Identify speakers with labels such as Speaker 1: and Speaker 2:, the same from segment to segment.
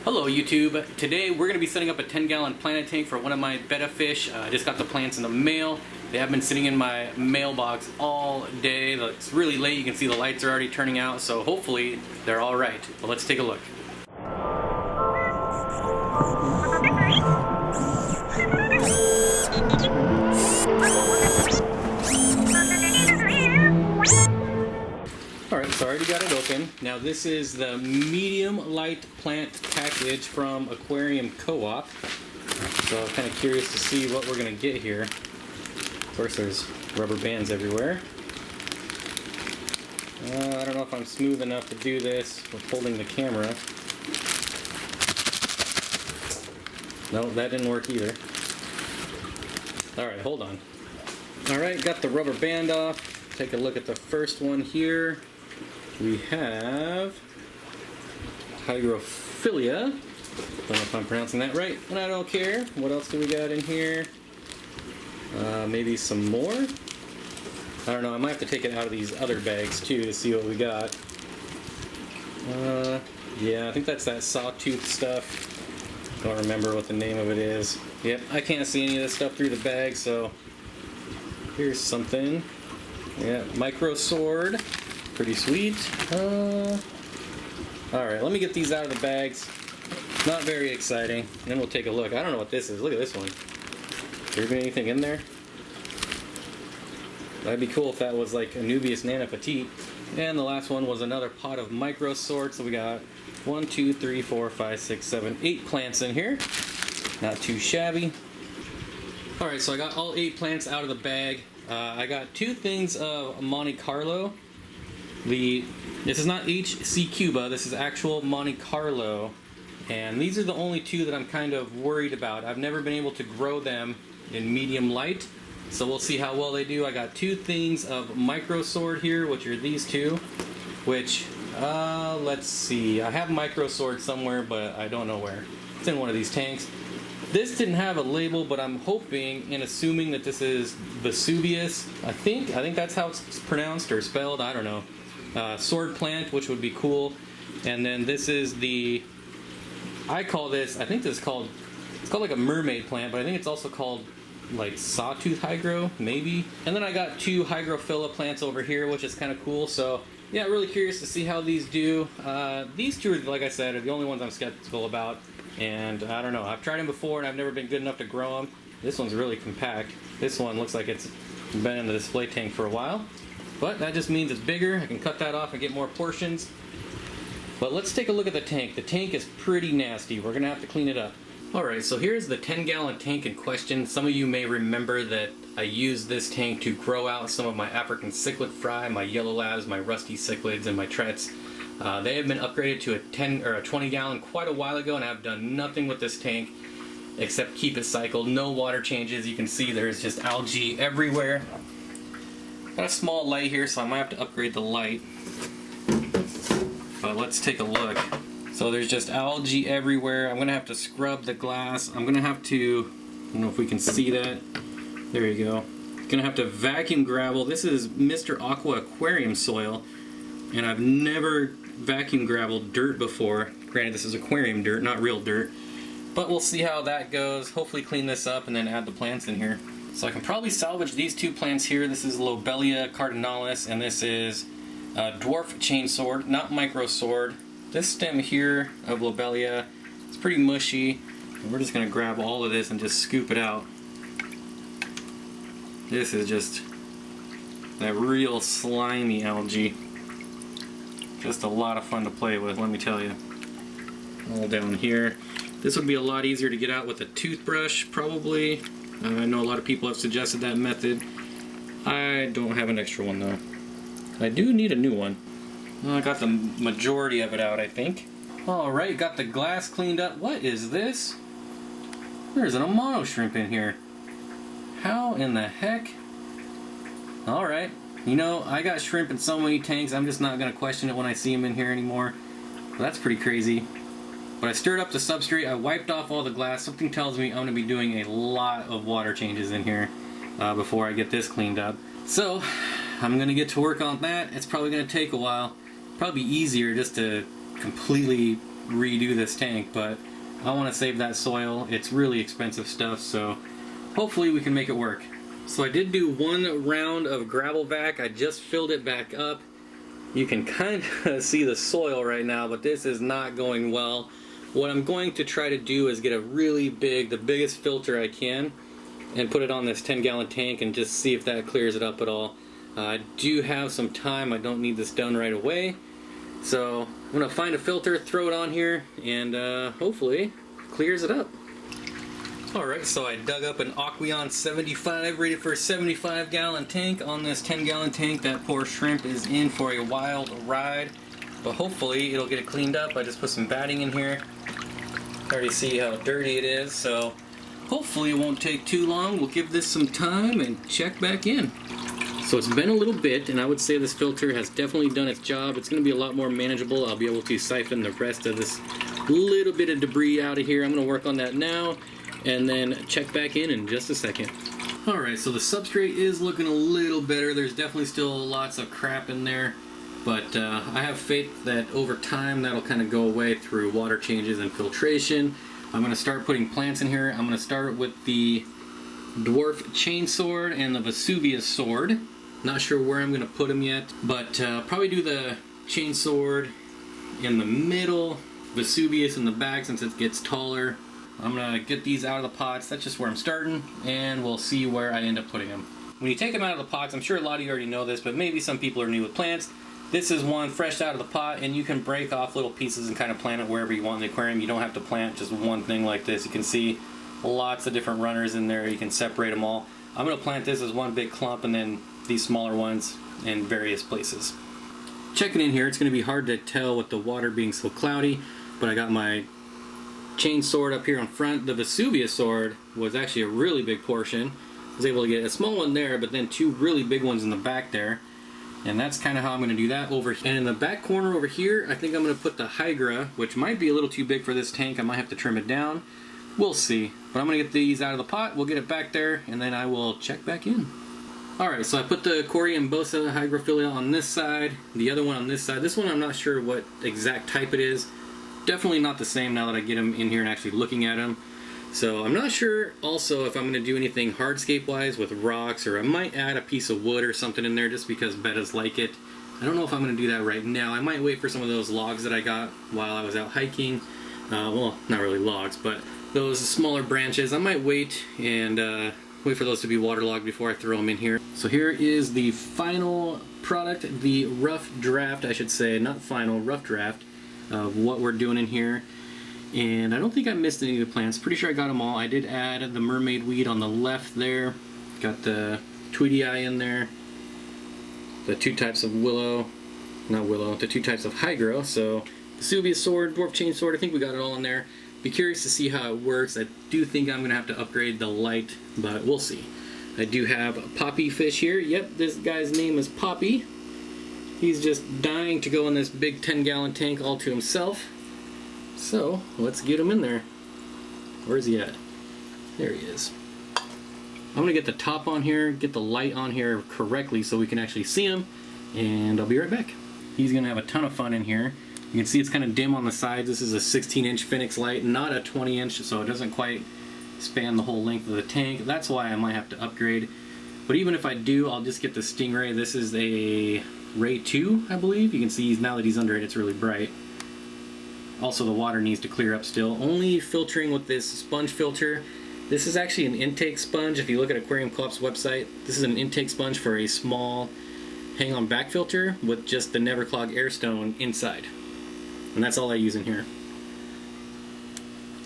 Speaker 1: Hello YouTube. Today we're going to be setting up a 10-gallon planted tank for one of my Betta fish. I just got the plants in the mail. They have been sitting in my mailbox all day. It's really late. You can see the lights are already turning out, so hopefully they're all right. But let's take a look. Alright, so I already got it open. Now this is the medium light plant package from AquariumCoop. So I'm kind of curious to see what we're going to get here. Of course there's rubber bands everywhere. I don't know if I'm smooth enough to do this with holding the camera. No, that didn't work either. Alright, hold on. Alright, got the rubber band off. Take a look at the first one here. We have hydrophilia. Don't know if I'm pronouncing that right, and I don't care. What else do we got in here? Maybe some more? I don't know, I might have to take it out of these other bags too to see what we got. Yeah, I think that's that sawtooth stuff. Don't remember what the name of it is. Yep, I can't see any of this stuff through the bag, so here's something. Yeah, micro sword. Pretty sweet. Alright, let me get these out of the bags. Not very exciting. Then we'll take a look. I don't know what this is. Look at this one. Is there even anything in there? That'd be cool if that was like Anubias Nana Petite. And the last one was another pot of micro sword. So we got 1, 2, 3, 4, 5, 6, 7, 8 plants in here. Not too shabby. Alright, so I got all 8 plants out of the bag. I got 2 things of Monte Carlo. This is not HC Cuba, this is actual Monte Carlo, and these are the only 2 that I'm kind of worried about. I've never been able to grow them in medium light, so we'll see how well they do. I got 2 things of micro sword here, which are these 2, which, let's see, I have micro sword somewhere, but I don't know where. It's in one of these tanks. This didn't have a label, but I'm hoping and assuming that this is Vesuvius. I think that's how it's pronounced or spelled, I don't know. Sword plant, which would be cool. And then this is the, I think this is called, it's called like a mermaid plant, but I think it's also called like sawtooth hydro, maybe. And then I got 2 hydrophila plants over here, which is kind of cool. So yeah, really curious to see how these do. These 2 are, like I said, are the only ones I'm skeptical about. And I don't know, I've tried them before and I've never been good enough to grow them. This one's really compact. This one looks like it's been in the display tank for a while. But that just means it's bigger. I can cut that off and get more portions. But let's take a look at the tank. The tank is pretty nasty. We're going to have to clean it up. Alright, so here's the 10-gallon tank in question. Some of you may remember that I used this tank to grow out some of my African cichlid fry, my yellow labs, my rusty cichlids, and my trets. They have been upgraded to a 10 or a 20-gallon quite a while ago, and I've done nothing with this tank except keep it cycled. No water changes. You can see there's just algae everywhere. Got a small light here, so I might have to upgrade the light. But let's take a look. So there's just algae everywhere. I'm gonna have to scrub the glass. I'm gonna have to, I don't know if we can see that. There you go. Gonna have to vacuum gravel. This is Mr. Aqua aquarium soil, and I've never vacuum gravelled dirt before. Granted, this is aquarium dirt, not real dirt. But we'll see how that goes. Hopefully clean this up and then add the plants in here. So I can probably salvage these 2 plants here. This is Lobelia cardinalis, and this is dwarf chainsword, not micro sword. This stem here of Lobelia is pretty mushy. And we're just going to grab all of this and just scoop it out. This is just that real slimy algae. Just a lot of fun to play with, let me tell you. All down here. This would be a lot easier to get out with a toothbrush, probably. I know a lot of people have suggested that method. I don't have an extra one though. I do need a new one. Well, I got the majority of it out, I think. Alright, got the glass cleaned up. What is this? There's an Amano shrimp in here. How in the heck? Alright. You know, I got shrimp in so many tanks, I'm just not going to question it when I see them in here anymore. Well, that's pretty crazy. But I stirred up the substrate, I wiped off all the glass. Something tells me I'm going to be doing a lot of water changes in here before I get this cleaned up. So, I'm going to get to work on that. It's probably going to take a while. Probably easier just to completely redo this tank, but I want to save that soil. It's really expensive stuff, so hopefully we can make it work. So I did do one round of gravel vac. I just filled it back up. You can kind of see the soil right now, but this is not going well. What I'm going to try to do is get a really big, the biggest filter I can, and put it on this 10-gallon tank and just see if that clears it up at all. I do have some time. I don't need this done right away. So I'm going to find a filter, throw it on here, and hopefully clears it up. Alright, so I dug up an Aquarium 75, rated for a 75-gallon tank. On this 10-gallon tank, that poor shrimp is in for a wild ride. But hopefully it'll get it cleaned up. I just put some batting in here. I already see how dirty it is, so hopefully it won't take too long. We'll give this some time and check back in. So it's been a little bit, and I would say this filter has definitely done its job. It's going to be a lot more manageable. I'll be able to siphon the rest of this little bit of debris out of here. I'm going to work on that now, and then check back in just a second. Alright, so the substrate is looking a little better. There's definitely still lots of crap in there, but I have faith that over time that'll kind of go away through water changes and filtration. I'm going to start putting plants in here. I'm going to start with the dwarf chain sword and the Vesuvius sword. Not sure where I'm going to put them yet, but probably do the chain sword in the middle, Vesuvius in the back since it gets taller. I'm going to get these out of the pots. That's just where I'm starting, and we'll see where I end up putting them. When you take them out of the pots, I'm sure a lot of you already know this, but maybe some people are new with plants. This is one fresh out of the pot, and you can break off little pieces and kind of plant it wherever you want in the aquarium. You don't have to plant just one thing like this. You can see lots of different runners in there. You can separate them all. I'm going to plant this as one big clump, and then these smaller ones in various places. Checking in here, it's going to be hard to tell with the water being so cloudy, but I got my chain sword up here on front. The Vesuvius sword was actually a really big portion. I was able to get a small one there, but then two really big ones in the back there. And that's kind of how I'm going to do that over here. And in the back corner over here, I think I'm going to put the Hydra, which might be a little too big for this tank. I might have to trim it down. We'll see. But I'm going to get these out of the pot. We'll get it back there, and then I will check back in. Alright, so I put the Aquarium Bosa Hygrophilia on this side, the other one on this side. This one I'm not sure what exact type it is. Definitely not the same now that I get them in here and actually looking at them. So I'm not sure also if I'm going to do anything hardscape wise with rocks, or I might add a piece of wood or something in there just because bettas like it. I don't know if I'm going to do that right now. I might wait for some of those logs that I got while I was out hiking. Well, not really logs, but those smaller branches. I might wait and wait for those to be waterlogged before I throw them in here. So here is the final product, the rough draft, I should say, not final, rough draft of what we're doing in here. And I don't think I missed any of the plants. Pretty sure I got them all. I did add the mermaid weed on the left there. Got the Tweety Eye in there. The two types of willow, not willow, the two types of hygro. So Vesuvius sword, dwarf chain sword, I think we got it all in there. Be curious to see how it works. I do think I'm going to have to upgrade the light, but we'll see. I do have a poppy fish here. Yep, this guy's name is Poppy. He's just dying to go in this big 10-gallon tank all to himself. So, let's get him in there. Where's he at? There he is. I'm going to get the top on here, get the light on here correctly so we can actually see him, and I'll be right back. He's going to have a ton of fun in here. You can see it's kind of dim on the sides. This is a 16-inch Phoenix light, not a 20-inch, so it doesn't quite span the whole length of the tank. That's why I might have to upgrade. But even if I do, I'll just get the Stingray. This is a Ray 2, I believe. You can see now that he's under it, it's really bright. Also, the water needs to clear up still. Only filtering with this sponge filter. This is actually an intake sponge. If you look at AquariumCoop's website, this is an intake sponge for a small hang-on back filter with just the Never Clog Airstone inside. And that's all I use in here.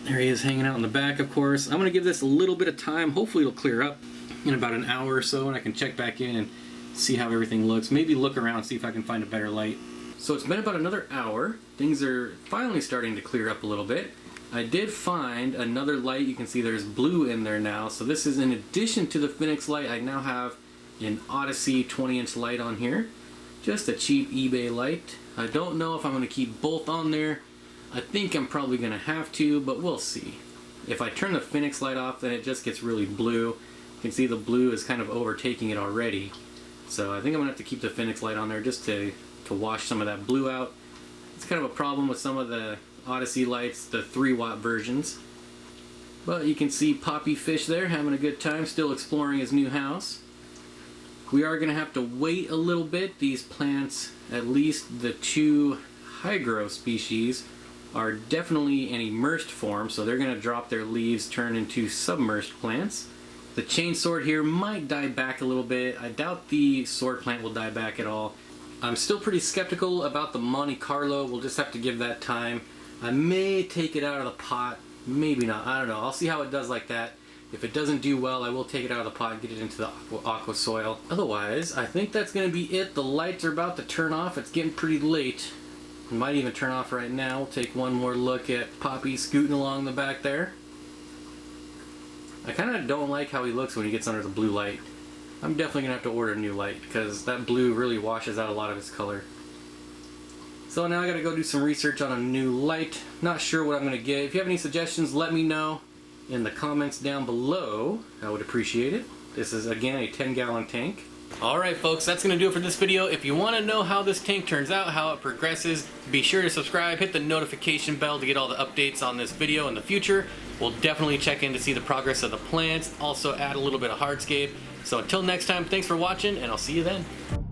Speaker 1: There he is hanging out in the back, of course. I'm going to give this a little bit of time. Hopefully it'll clear up in about an hour or so, and I can check back in and see how everything looks. Maybe look around, see if I can find a better light. So it's been about another hour. Things are finally starting to clear up a little bit. I did find another light. You can see there's blue in there now. So this is in addition to the Phoenix light. I now have an Odyssey 20-inch light on here. Just a cheap eBay light. I don't know if I'm going to keep both on there. I think I'm probably going to have to, but we'll see. If I turn the Phoenix light off, then it just gets really blue. You can see the blue is kind of overtaking it already. So I think I'm going to have to keep the Phoenix light on there just to wash some of that blue out. It's kind of a problem with some of the Odyssey lights, the 3-watt versions. But you can see Poppy Fish there having a good time, still exploring his new house. We are going to have to wait a little bit. These plants, at least the 2 hygro species, are definitely in immersed form, so they're going to drop their leaves, turn into submersed plants. The chain sword here might die back a little bit. I doubt the sword plant will die back at all. I'm still pretty skeptical about the Monte Carlo. We'll just have to give that time. I may take it out of the pot, maybe not. I don't know. I'll see how it does like that. If it doesn't do well, I will take it out of the pot and get it into the aqua soil. Otherwise, I think that's going to be it. The lights are about to turn off. It's getting pretty late. It might even turn off right now. We'll take one more look at Poppy scooting along the back there. I kind of don't like how he looks when he gets under the blue light. I'm definitely going to have to order a new light because that blue really washes out a lot of his color. So now I got to go do some research on a new light. Not sure what I'm going to get. If you have any suggestions, let me know in the comments down below. I would appreciate it. This is again a 10-gallon tank. Alright folks, that's going to do it for this video. If you want to know how this tank turns out, how it progresses, be sure to subscribe, hit the notification bell to get all the updates on this video in the future. We'll definitely check in to see the progress of the plants, also add a little bit of hardscape. So until next time, thanks for watching, and I'll see you then.